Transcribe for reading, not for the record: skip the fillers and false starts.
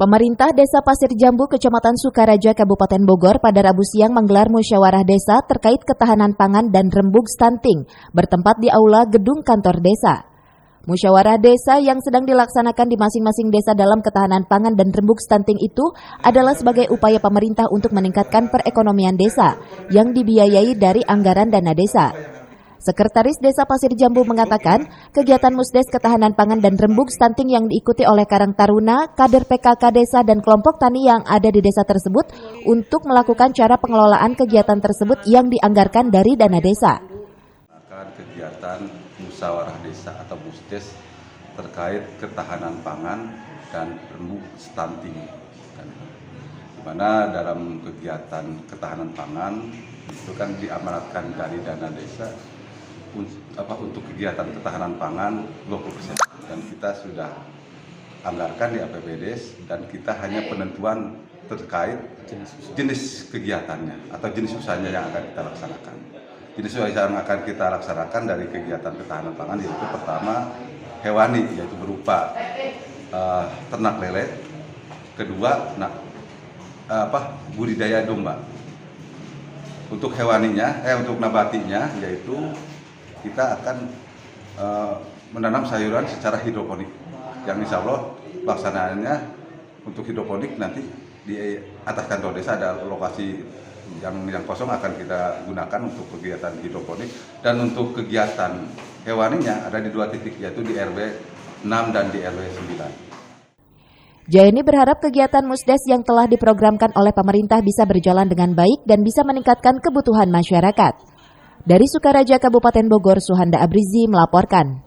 Pemerintah Desa Pasir Jambu, Kecamatan Sukaraja, Kabupaten Bogor pada Rabu siang menggelar musyawarah desa terkait ketahanan pangan dan rembug stunting bertempat di aula gedung kantor desa. Musyawarah desa yang sedang dilaksanakan di masing-masing desa dalam ketahanan pangan dan rembug stunting itu adalah sebagai upaya pemerintah untuk meningkatkan perekonomian desa yang dibiayai dari anggaran dana desa. Sekretaris Desa Pasir Jambu mengatakan, kegiatan Musdes Ketahanan Pangan dan Rembug Stunting yang diikuti oleh Karang Taruna, kader PKK desa dan kelompok tani yang ada di desa tersebut untuk melakukan cara pengelolaan kegiatan tersebut yang dianggarkan dari dana desa. Kegiatan musyawarah desa atau Musdes terkait ketahanan pangan dan rembug stunting. Di mana dalam kegiatan ketahanan pangan itu kan diamanatkan dari dana desa untuk kegiatan ketahanan pangan 20%, dan kita sudah anggarkan di APBDes dan kita hanya penentuan terkait jenis kegiatannya atau jenis usahanya yang akan kita laksanakan. Jenis usaha yang akan kita laksanakan dari kegiatan ketahanan pangan yaitu pertama hewani, yaitu berupa ternak lele, kedua budidaya domba. Untuk hewaninya, untuk nabatinya yaitu kita akan menanam sayuran secara hidroponik, yang insya Allah pelaksanaannya untuk hidroponik nanti di atas kantor desa ada lokasi yang kosong akan kita gunakan untuk kegiatan hidroponik, dan untuk kegiatan hewaninya ada di 2 titik, yaitu di RW 6 dan di RW 9. Jaini berharap kegiatan Musdes yang telah diprogramkan oleh pemerintah bisa berjalan dengan baik dan bisa meningkatkan kebutuhan masyarakat. Dari Sukaraja, Kabupaten Bogor, Suhanda Abrizi melaporkan.